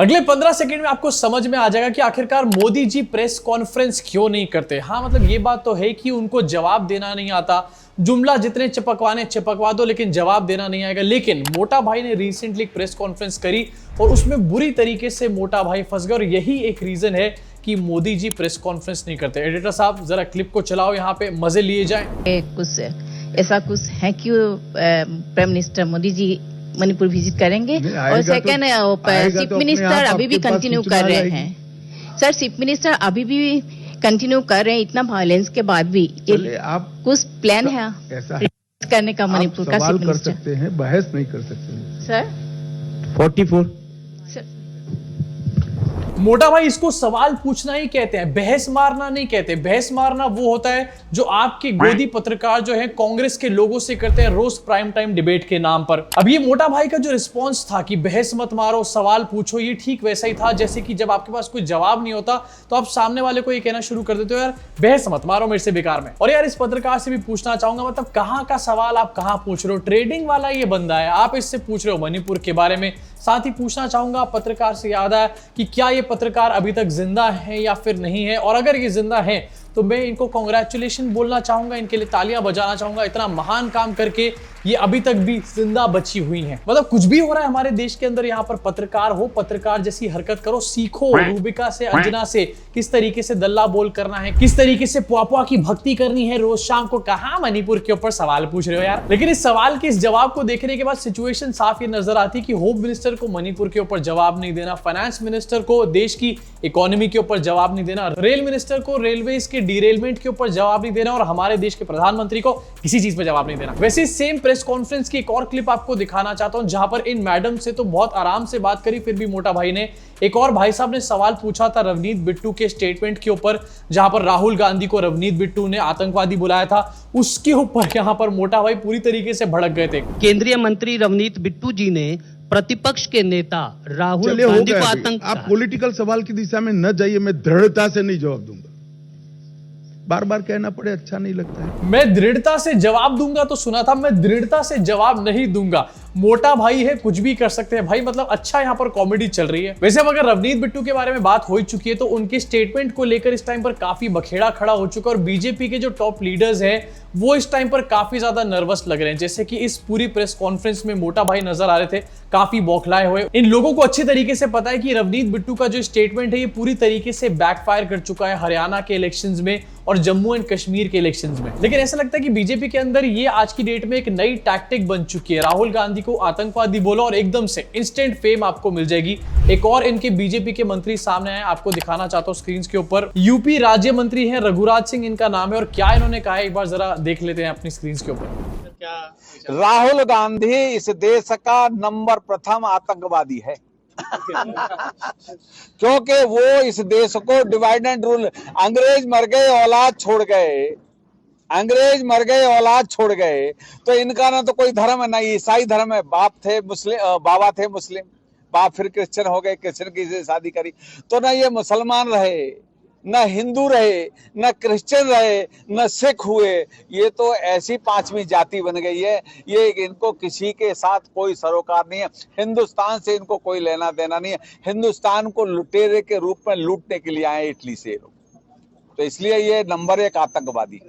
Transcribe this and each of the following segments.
अगले 15 सेकंड में आपको समझ में आ जाएगा कि आखिरकार मोदी जी प्रेस कॉन्फ्रेंस क्यों नहीं करते। हाँ, मतलब ये बात तो है कि उनको जवाब देना नहीं आता, जुमला जितने चिपकवाने चिपकवा दो लेकिन जवाब देना नहीं आएगा। लेकिन मोटा भाई ने रिसेंटली एक प्रेस कॉन्फ्रेंस करी और उसमें बुरी तरीके से मोटा भाई फंस गए और यही एक रीजन है कि मोदी जी प्रेस कॉन्फ्रेंस नहीं करते। एडिटर साहब जरा क्लिप को चलाओ, यहाँ पे मजे लिए जाए। कुछ ऐसा कुछ है कि prime minister Modi ji Manipur visit करेंगे और सेकंड चीफ मिनिस्टर अभी भी कंटिन्यू कर रहे हैं। सर चीफ मिनिस्टर अभी भी कंटिन्यू कर रहे हैं इतना वायलेंस के बाद भी। आप कुछ प्लान है ऐसा करने का मणिपुर का? सवाल कर सकते हैं, बहस नहीं कर सकते सर। 44 मोटा भाई इसको सवाल पूछना ही कहते हैं, बहस मारना नहीं कहते। बहस मारना वो होता है जो आपके गोदी पत्रकार जो है कांग्रेस के लोगों से करते हैं रोज प्राइम टाइम डिबेट के नाम पर। अब ये मोटा भाई का जो रिस्पांस था कि बहस मत मारो सवाल पूछो, ये ठीक वैसा ही था जैसे कि जब आपके पास कोई जवाब नहीं होता तो आप सामने वाले को ये कहना शुरू कर देते हो यार बहस मत मारो मेरे से बेकार में। और यार इस पत्रकार से भी पूछना चाहूंगा, मतलब कहां का सवाल आप कहां पूछ रहे हो? ट्रेडिंग वाला ये बंदा है, आप इससे पूछ रहे हो मणिपुर के बारे में। साथ ही पूछना चाहूंगा पत्रकार से याद आया कि क्या ये पत्रकार अभी तक जिंदा है या फिर नहीं है, और अगर ये जिंदा है तो मैं इनको कांग्रेचुलेशन बोलना चाहूंगा, इनके लिए तालियां बजाना चाहूंगा। इतना महान काम करके ये अभी तक भी जिंदा बची हुई हैं। मतलब कुछ भी हो रहा है हमारे देश के अंदर, यहाँ पर पत्रकार हो, पत्रकार जैसी हरकत करो, सीखो रूबिका से, अंजना से किस तरीके से दल्ला बोल करना है, किस तरीके से पुआपुआ की भक्ति करनी है रोज शाम को। कहां मणिपुर के ऊपर सवाल पूछ रहे हो यार। लेकिन इस सवाल के इस जवाब को देखने के बाद सिचुएशन साफ ये नजर आती है कि होम मिनिस्टर को मणिपुर के ऊपर जवाब नहीं देना, फाइनेंस मिनिस्टर को देश की इकोनॉमी के ऊपर जवाब नहीं देना, रेल मिनिस्टर को रेलवेज के डिरेलमेंट के ऊपर जवाब नहीं देना और हमारे देश के प्रधानमंत्री को किसी चीज पे जवाब नहीं देना। वैसे सेम प्रेस कॉन्फ्रेंस की एक और क्लिप आपको दिखाना चाहता हूं जहां पर इन मैडम से तो बहुत आराम से बात करी, फिर भी मोटा भाई ने एक और भाई साहब ने सवाल पूछा था रवनीत बिट्टू के स्टेटमेंट के ऊपर, जहां पर राहुल गांधी को रवनीत बिट्टू ने आतंकवादी बुलाया था। उसके ऊपर यहां पर मोटा भाई पूरी तरीके से भड़क गए थे। केंद्रीय मंत्री रवनीत बिट्टू जी ने प्रतिपक्ष के नेता राहुल गांधी को आतंक। आप पॉलिटिकल सवाल की दिशा में न जाइए, मैं दृढ़ता से नहीं जवाब दूंगा। बार बार कहना पड़े अच्छा नहीं लगता है। मैं दृढ़ता से जवाब दूंगा तो सुना था, मैं दृढ़ता से जवाब नहीं दूंगा। मोटा भाई है, कुछ भी कर सकते हैं भाई, मतलब अच्छा यहाँ पर कॉमेडी चल रही है। वैसे अब अगर रवनीत बिट्टू के बारे में बात हो चुकी है तो उनके स्टेटमेंट को लेकर इस टाइम पर काफी बखेड़ा खड़ा हो चुका है और बीजेपी के जो टॉप लीडर्स हैं वो इस टाइम पर काफी ज्यादा नर्वस लग रहे हैं। जैसे कि इस पूरी प्रेस कॉन्फ्रेंस में मोटा भाई नजर आ रहे थे काफी बौखलाए हुए। इन लोगों को अच्छे तरीके से पता है कि रवनीत बिट्टू का जो स्टेटमेंट है ये पूरी तरीके से बैकफायर कर चुका है हरियाणा के इलेक्शंस में और जम्मू एंड कश्मीर के इलेक्शंस में। लेकिन ऐसा लगता है कि बीजेपी के अंदर ये आज की डेट में एक नई टैक्टिक बन चुकी है। राहुल गांधी को आतंकवादी बोलो और एकदम से इंस्टेंट फेम आपको मिल जाएगी। एक और इनके बीजेपी के मंत्री सामने आए, आपको दिखाना चाहता हूं स्क्रीन के ऊपर। यूपी राज्य मंत्री हैं रघुराज सिंह इनका नाम है, और क्या इन्होंने कहा है एक बार जरा देख लेते हैं अपनी स्क्रीन के ऊपर। राहुल गांधी इस देश का नंबर प्रथम आतंकवादी है क्योंकि वो इस देश को डिवाइड एंड रूल, अंग्रेज मर गए औलाद छोड़ गए, अंग्रेज मर गए औलाद छोड़ गए, तो इनका ना तो कोई धर्म है ना ईसाई धर्म है। बाप थे मुस्लिम, बाबा थे मुस्लिम, बाप फिर क्रिश्चियन हो गए, क्रिश्चियन की से शादी करी, तो ना ये मुसलमान रहे, न हिंदू रहे, न क्रिश्चियन रहे, न सिख हुए। ये तो ऐसी पांचवी जाति बन गई है। ये इनको किसी के साथ कोई सरोकार नहीं है, हिंदुस्तान से इनको कोई लेना देना नहीं है। हिंदुस्तान को लुटेरे के रूप में लूटने के लिए आए इटली से लोग, तो इसलिए ये नंबर 1 आतंकवादी।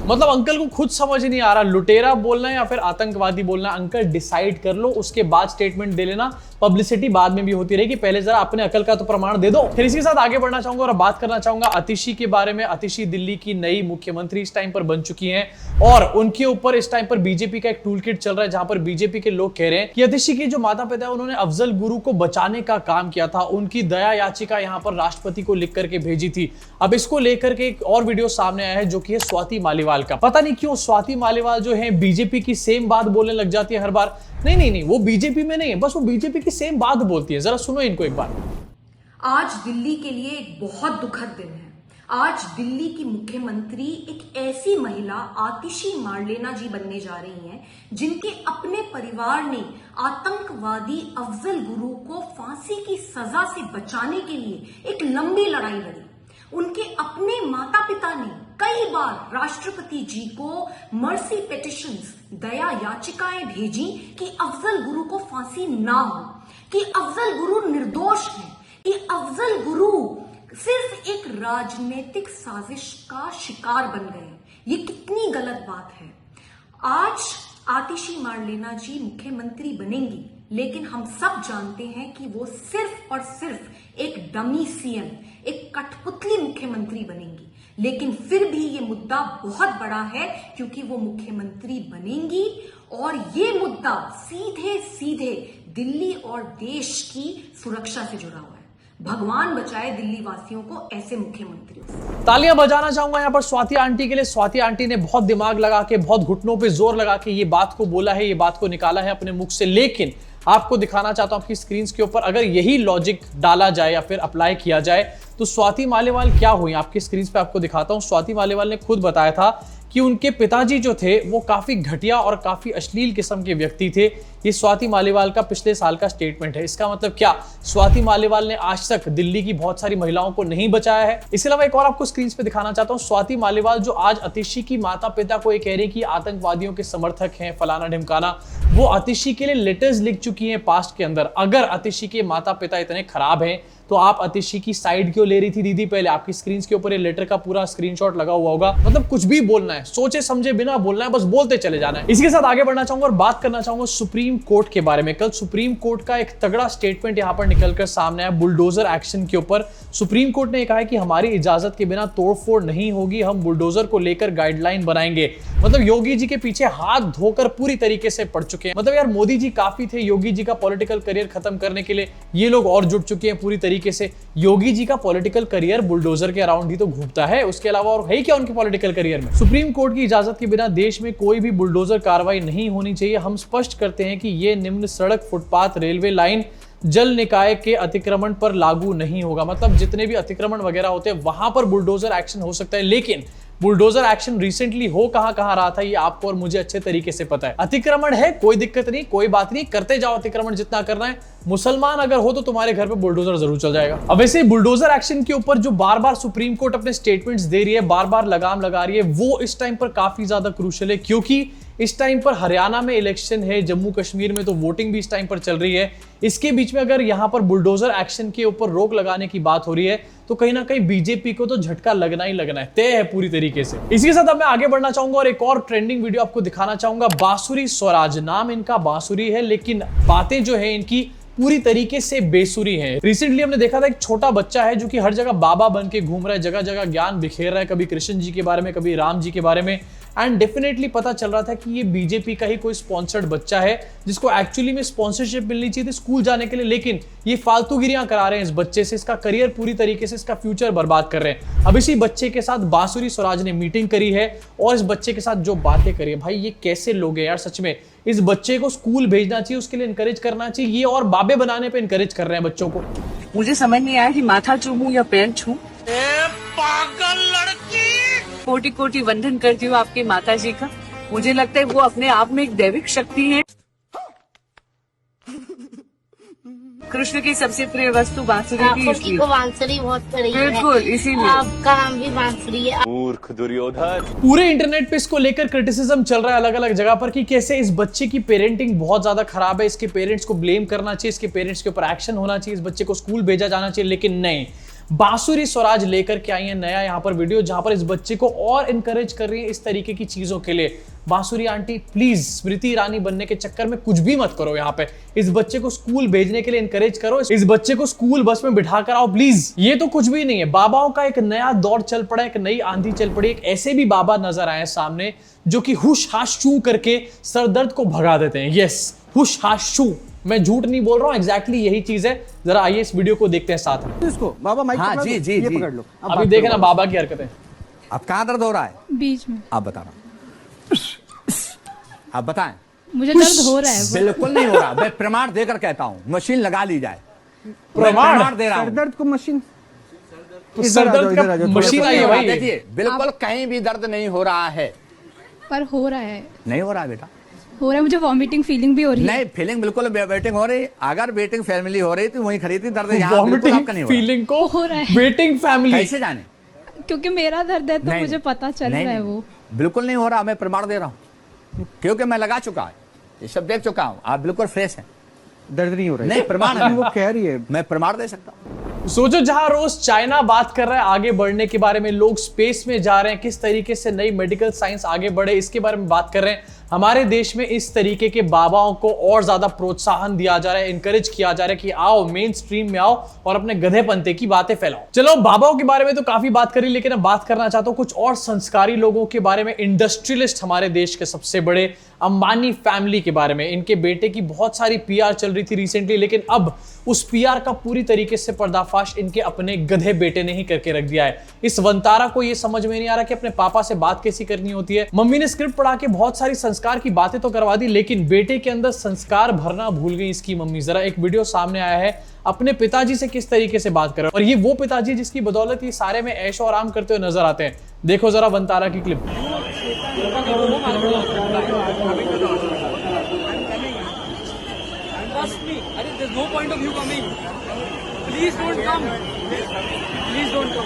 मतलब अंकल को खुद समझ नहीं आ रहा लुटेरा बोलना है या फिर आतंकवादी बोलना। अंकल डिसाइड कर लो, उसके बाद स्टेटमेंट दे लेना, पब्लिसिटी बाद में भी होती रहेगी, पहले जरा अपने अकल का तो प्रमाण दे दो। फिर इसी के साथ आगे बढ़ना चाहूंगा और बात करना चाहूंगा अतिशी के बारे में। अतिशी दिल्ली की नई मुख्यमंत्री इस टाइम पर बन चुकी हैं और उनके ऊपर इस टाइम पर बीजेपी का एक टूल किट चल रहा है जहां पर बीजेपी के लोग कह रहे हैं कि अतिशी की जो माता पिता है उन्होंने अफजल गुरु को बचाने का काम किया था, उनकी दया याचिका यहां पर राष्ट्रपति को लिख करके भेजी थी। अब इसको लेकर के एक और वीडियो सामने आया है जो कि है स्वाति मालीवाल का। पता नहीं क्यों स्वाति मालीवाल जो है बीजेपी की सेम बात बोलने लग जाती है हर बार। नहीं, वो बीजेपी में नहीं है, बस वो बीजेपी की सेम बात बोलती है। जरा सुनो इनको एक बार। आज दिल्ली के लिए एक बहुत दुखद दिन है। आज दिल्ली की मुख्यमंत्री एक ऐसी महिला आतिशी मार्लेना जी बनने जा रही हैं जिनके अपने परिवार ने आतंकवादी अफजल गुरु को फांसी की सजा से बचाने के लिए एक लंबी लड़ाई लड़ी। उनके अपने माता पिता ने कई बार राष्ट्रपति जी को मर्सी पिटिशंस, दया याचिकाएं भेजी कि अफजल गुरु को फांसी ना हो, कि अफजल गुरु निर्दोष सिर्फ एक राजनीतिक साजिश का शिकार बन गए। ये कितनी गलत बात है। आज आतिशी मार्लेना जी मुख्यमंत्री बनेंगी, लेकिन हम सब जानते हैं कि वो सिर्फ और सिर्फ एक डमी सीएम, एक कठपुतली मुख्यमंत्री बनेंगी। लेकिन फिर भी ये मुद्दा बहुत बड़ा है, क्योंकि वो मुख्यमंत्री बनेंगी और ये मुद्दा सीधे सीधे दिल्ली और देश की सुरक्षा से जुड़ा हुआ है। भगवान बचाए दिल्ली वासियों को ऐसे मुख्यमंत्रियों से। तालियां बजाना चाहूंगा यहाँ पर स्वाति आंटी के लिए। स्वाति आंटी ने बहुत दिमाग लगा के, बहुत घुटनों पे जोर लगा के ये बात को बोला है, ये बात को निकाला है अपने मुख से। लेकिन आपको दिखाना चाहता हूं आपकी स्क्रीन के ऊपर, अगर यही लॉजिक डाला जाए या फिर अप्लाई किया जाए तो स्वाति मालेवाल क्या हुई। आपकी स्क्रीन पे आपको दिखाता हूं। स्वाति मालेवाल ने खुद बताया था कि उनके पिताजी जो थे वो काफी घटिया और काफी अश्लील किस्म के व्यक्ति थे। ये स्वाति मालेवाल का पिछले साल का स्टेटमेंट है। इसका मतलब क्या, स्वाति मालेवाल ने आज तक दिल्ली की बहुत सारी महिलाओं को नहीं बचाया है। इसके अलावा एक और आपको स्क्रीन पे दिखाना चाहता हूं, स्वाति मालेवाल जो आज आतिशी की माता पिता को ये कह रही कि आतंकवादियों के समर्थक हैं, फलाना ढिमकाना, वो आतिशी के लिए लेटर्स लिख चुकी हैं पास्ट के अंदर। अगर आतिशी के माता पिता इतने खराब हैं तो आप आतिशी की साइड क्यों ले रही थी दीदी पहले। आपकी स्क्रीन के ऊपर ये लेटर का पूरा स्क्रीनशॉट लगा हुआ होगा। मतलब कुछ भी बोलना है, सोचे समझे बिना बोलना है, बस बोलते चले जाना है। इसके साथ आगे बढ़ना चाहूंगा और बात करना चाहूंगा सुप्रीम कोर्ट के बारे में। कल सुप्रीम कोर्ट का एक तगड़ा स्टेटमेंट यहां पर निकलकर सामने आया बुलडोजर एक्शन के ऊपर। सुप्रीम कोर्ट ने कहा है कि हमारी इजाजत के बिना तोड़फोड़ नहीं होगी, हम बुलडोजर को लेकर गाइडलाइन बनाएंगे। मतलब योगी जी के पीछे हाथ धोकर पूरी तरीके से पड़ चुके हैं। मतलब यार मोदी जी काफी थे योगी जी का पॉलिटिकल करियर खत्म करने के लिए, ये लोग और जुट चुके हैं पूरी तरीके से। योगी जी का पॉलिटिकल करियर बुलडोजर के अराउंड ही तो घूमता है, उसके अलावा और है क्या उनके पॉलिटिकल करियर में। सुप्रीम कोर्ट की इजाजत के बिना देश में कोई भी बुलडोजर कार्रवाई नहीं होनी चाहिए। हम स्पष्ट करते हैं कि यह निम्न सड़क, फुटपाथ, रेलवे लाइन, जल निकाय के अतिक्रमण पर लागू नहीं होगा। मतलब जितने भी अतिक्रमण वगैरह होते हैं वहां पर बुलडोजर एक्शन हो सकता है, लेकिन बुलडोजर एक्शन रिसेंटली हो कहां रहा था ये आपको और मुझे अच्छे तरीके से पता है। अतिक्रमण है, कोई दिक्कत नहीं, कोई बात नहीं, करते जाओ अतिक्रमण जितना करना है। मुसलमान अगर हो तो तुम्हारे घर पे बुलडोजर जरूर चल जाएगा। अब वैसे बुलडोजर एक्शन के ऊपर जो बार बार सुप्रीम कोर्ट अपने स्टेटमेंट्स दे रही है, बार बार लगाम लगा रही है, वो इस टाइम पर काफी ज्यादा क्रूशियल है, क्योंकि इस टाइम पर हरियाणा में इलेक्शन है, जम्मू कश्मीर में तो वोटिंग भी इस टाइम पर चल रही है। इसके बीच में अगर यहां पर बुलडोजर एक्शन के ऊपर रोक लगाने की बात हो रही है तो कहीं ना कहीं बीजेपी को तो झटका लगना ही लगना है, तय है पूरी तरीके से। इसी के साथ अब मैं आगे बढ़ना चाहूंगा और एक और ट्रेंडिंग वीडियो आपको दिखाना चाहूंगा। बांसुरी स्वराज, नाम इनका बांसुरी है लेकिन बातें जो है इनकी पूरी तरीके से बेसुरी है। रिसेंटली हमने देखा था एक छोटा बच्चा है जो कि हर जगह बाबा बन के घूम रहा है, जगह जगह ज्ञान बिखेर रहा है, कभी कृष्ण जी के बारे में, कभी राम जी के बारे में। एंड डेफिनेटली पता चल रहा था कि ये बीजेपी का ही कोई स्पॉन्सर्ड बच्चा है जिसको एक्चुअली में स्पॉन्सरशिप मिलनी चाहिए थी स्कूल जाने के लिए, लेकिन ये फालतूगिरियां करा रहे हैं इस बच्चे से, इसका करियर पूरी तरीके से, इसका फ्यूचर बर्बाद कर रहे हैं। अब इसी बच्चे के साथ बांसुरी स्वराज ने मीटिंग करी है और इस बच्चे के साथ जो बातें करी है, भाई ये कैसे लोग हैं यार सच में। इस बच्चे को स्कूल भेजना चाहिए, उसके लिए इंकरेज करना चाहिए, ये और बाबे बनाने पे इंकरेज कर रहे हैं बच्चों को। मुझे समझ नहीं आया कि माथा चूमूं या पैर छूं। पागल लड़की, कोटि कोटि वंदन करती हूँ आपके माता जी का। मुझे लगता है वो अपने आप में एक दैविक शक्ति है। कृष्ण की सबसे प्रिय वस्तु बांसुरी थी, इसलिए बांसुरी बहुत बड़ी है। बिल्कुल इसीलिए आपका नाम भी बांसुरी है। मूर्ख दुर्योधन। पूरे इंटरनेट पे इसको लेकर क्रिटिसिज्म चल रहा है अलग अलग जगह पर कि कैसे इस बच्चे की पेरेंटिंग बहुत ज्यादा खराब है, इसके पेरेंट्स को ब्लेम करना चाहिए, इसके पेरेंट्स के ऊपर एक्शन होना चाहिए, इस बच्चे को स्कूल भेजा जाना चाहिए। लेकिन नहीं, बांसुरी स्वराज लेकर के आई है नया यहाँ पर वीडियो जहां पर इस बच्चे को और इनकरेज कर रही है इस तरीके की चीजों के लिए। बांसुरी आंटी प्लीज स्मृति ईरानी बनने के चक्कर में कुछ भी मत करो। यहाँ पे इस बच्चे को स्कूल भेजने के लिए इनकरेज करो, इस बच्चे को स्कूल बस में बिठा कर आओ प्लीज। ये तो कुछ भी नहीं है। बाबाओं का एक नया दौर चल पड़ा, एक नई आंधी चल पड़ी। एक ऐसे भी बाबा नजर आए सामने जो कि हुश हाश शू करके सरदर्द को भगा देते हैं। यस, हुश हाश शू, मैं झूठ नहीं बोल रहा हूं, एग्जैक्टली यही चीज है। जरा आइए इस वीडियो को देखते हैं साथ में। इसको बाबा माइक हाँ, जी, जी, जी। पकड़ लो। अभी देखे ना बाबा की हरकतें। अब कहाँ दर्द हो रहा है? बीच में। आप बताना, आप बताएं। मुझे दर्द हो रहा है। बिल्कुल नहीं हो रहा, मैं प्रमाण देकर कहता हूँ, मशीन लगा ली जाए। प्रमाण दे रहा हूँ। दर्द को मशीन, सरदर्द का मशीन आई है भाई। देखिए बिल्कुल कहीं भी दर्द नहीं हो रहा है। पर हो रहा है। नहीं हो रहा है बेटा, हो रहा है। मुझे वॉमिटिंग फीलिंग भी हो रही है। नहीं, फीलिंग बिल्कुल वेटिंग हो रही। अगर वेटिंग फैमिली हो रही तो वहीं खड़ी थी। दर्द यहाँ बिल्कुल आपका नहीं हो रहा। फीलिंग को हो रहा है। वेटिंग फैमिली कैसे जाने? क्योंकि मेरा दर्द है तो नहीं, मुझे पता चल रहा है। वो बिल्कुल नहीं हो रहा, मैं प्रमाण दे रहा हूँ क्योंकि मैं लगा चुका है, ये सब देख चुका हूँ। आप बिल्कुल फ्रेश हैं, दर्द नहीं हो रहा है। नहीं प्रमाण वो कह रही है, मैं प्रमाण दे सकता हूँ। सोचो जहां रोज चाइना बात कर रहा है आगे बढ़ने के बारे में, लोग स्पेस में जा रहे हैं, किस तरीके से नई मेडिकल साइंस आगे बढ़े इसके बारे में बात कर रहे हैं, हमारे देश में इस तरीके के बाबाओं को और ज्यादा प्रोत्साहन दिया जा रहा है, इंकरेज किया जा रहा है कि आओ मेन स्ट्रीम में आओ और अपने गधेपंते की बातें फैलाओ। चलो बाबाओं के बारे में तो काफी बात करी, लेकिन अब बात करना चाहता हूं कुछ और संस्कारी लोगों के बारे में, इंडस्ट्रियलिस्ट हमारे देश के सबसे बड़े अंबानी फैमिली के बारे में। इनके बेटे की बहुत सारी पीआर चल रही थी रिसेंटली, लेकिन अब उस पीआर का पूरी तरीके से पर्दाफाश इनके अपने गधे बेटे ने ही करके रख दिया है। इस वंतारा को यह समझ में नहीं आ रहा कि अपने पापा से बात कैसी करनी होती है। मम्मी ने स्क्रिप्ट पढ़ा के बहुत सारी संस्कार की बातें तो करवा दी, लेकिन बेटे के अंदर संस्कार भरना भूल गई इसकी मम्मी। जरा एक वीडियो सामने आया है, अपने पिताजी से किस तरीके से बात कर रहे हैं, और ये वो पिताजी जिसकी बदौलत ये सारे में ऐशो आराम करते हुए नजर आते हैं। देखो जरा वंतारा की clip. There's no point of you coming. Please don't come. Please don't come.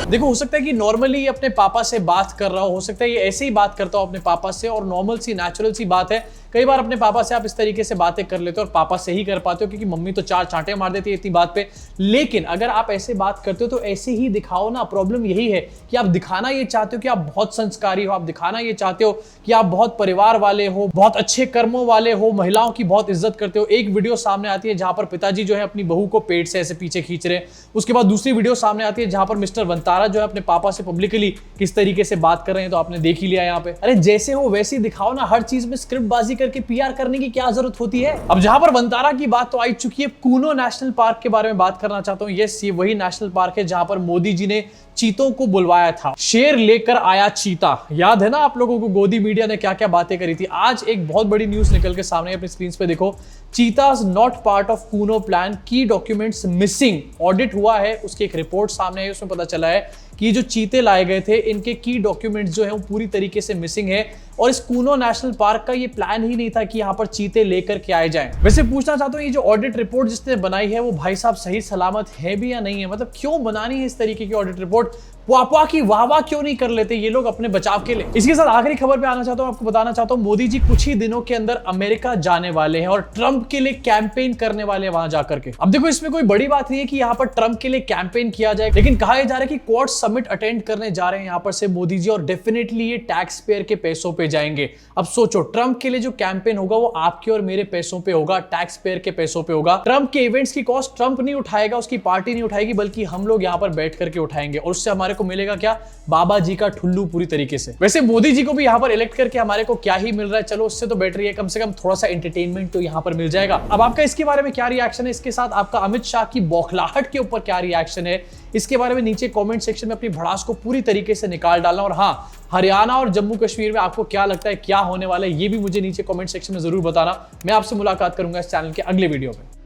देखो हो सकता है कि नॉर्मली अपने पापा से बात कर रहा हो सकता है ये ऐसे ही बात करता हो अपने पापा से, और नॉर्मल सी नेचुरल सी बात है। कई बार अपने पापा से आप इस तरीके से बातें कर लेते हो और पापा से ही कर पाते हो, क्योंकि मम्मी तो 4 चांटे मार देती है इतनी बात पे। लेकिन अगर आप ऐसे बात करते हो तो ऐसे ही दिखाओ ना। प्रॉब्लम यही है कि आप दिखाना ये चाहते हो कि आप बहुत संस्कारी हो, आप दिखाना ये चाहते हो कि आप बहुत परिवार वाले हो, बहुत अच्छे कर्मों वाले हो, महिलाओं की बहुत इज्जत करते हो। एक वीडियो सामने आती है जहां पर पिताजी जो है अपनी बहू को पेट से ऐसे पीछे खींच रहे हैं। उसके बाद दूसरी वीडियो सामने आती है जहां पर मिस्टर वंतारा जो है अपने पापा से पब्लिकली किस तरीके से बात कर रहे हैं, तो आपने देख ही लिया यहाँ पे। अरे जैसे हो वैसे ही दिखाओ ना, हर चीज में स्क्रिप्ट बाजी करके पीआर करने की क्या जरूरत होती है। अब जहां पर वंतारा की बात तो आई चुकी है, कूनो नेशनल पार्क के बारे में बात करना चाहता हूं। यस, ये वही नेशनल पार्क है जहां पर मोदी जी ने चीतों को बुलवाया था। शेर लेकर आया चीता, याद है ना आप लोगों को गोदी मीडिया ने क्या क्या बातें करी थी। आज एक बहुत बड़ी न्यूज निकल के सामने अपनी स्क्रीन पे देखो, cheetahs not part of Kuno plan, key documents missing. Audit हुआ है, उसकी एक रिपोर्ट सामने है, उसमें पता चला है कि जो चीते लाए गए थे इनके की डॉक्यूमेंट्स जो है वो पूरी तरीके से मिसिंग है, और इस कूनो नेशनल पार्क का ये प्लान ही नहीं था कि यहाँ पर चीते लेकर के आए जाएं। वैसे पूछना चाहता हूँ ये जो ऑडिट रिपोर्ट जिसने बनाई है वो भाई साहब सही सलामत है भी या नहीं है, मतलब क्यों बनानी है इस तरीके की ऑडिट रिपोर्ट, वाह की वाह क्यों नहीं कर लेते ये लोग अपने बचाव के लिए। इसके साथ आखिरी खबर पे आना चाहता हूं, आपको बताना चाहता हूं मोदी जी कुछ ही दिनों के अंदर अमेरिका जाने वाले हैं और ट्रंप के लिए कैंपेन करने वाले हैं वहां जाकर के। अब देखो इसमें कोई बड़ी बात नहीं है कि यहाँ पर ट्रंप के लिए कैंपेन किया जाए, लेकिन कहा जा रहा है कि क्वाड समिट अटेंड करने जा रहे हैं यहाँ पर से मोदी जी, और डेफिनेटली ये टैक्स पेयर के पैसों पे जाएंगे। अब सोचो ट्रंप के लिए जो कैंपेन होगा वो आपके और मेरे पैसों पे होगा, टैक्स पेयर के पैसों पे होगा। ट्रंप के इवेंट्स की कॉस्ट ट्रंप नहीं उठाएगा, उसकी पार्टी नहीं उठाएगी, बल्कि हम लोग यहाँ पर बैठ करके उठाएंगे, और उससे हमारे को मिलेगा क्या, बाबा जी का ठुल्लू पूरी तरीके से। वैसे मोदी जी को भी यहाँ पर इलेक्ट करके हमारे को क्या ही मिल रहा है, चलो उससे तो बेटर है, कम से कम थोड़ा सा एंटरटेनमेंट तो यहाँ पर मिल जाएगा। अब आपका इसके बारे में क्या रिएक्शन है, इसके साथ आपका अमित शाह की बौखलाहट के ऊपर क्या रिएक्शन है, इसके बारे में नीचे कमेंट सेक्शन में अपनी भड़ास को पूरी तरीके से निकाल डालना। और हाँ, हरियाणा और जम्मू कश्मीर में आपको क्या लगता है क्या होने वाला है, ये भी मुझे नीचे कमेंट सेक्शन में जरूर बताना। मैं आपसे मुलाकात करूंगा इस चैनल के अगले वीडियो में।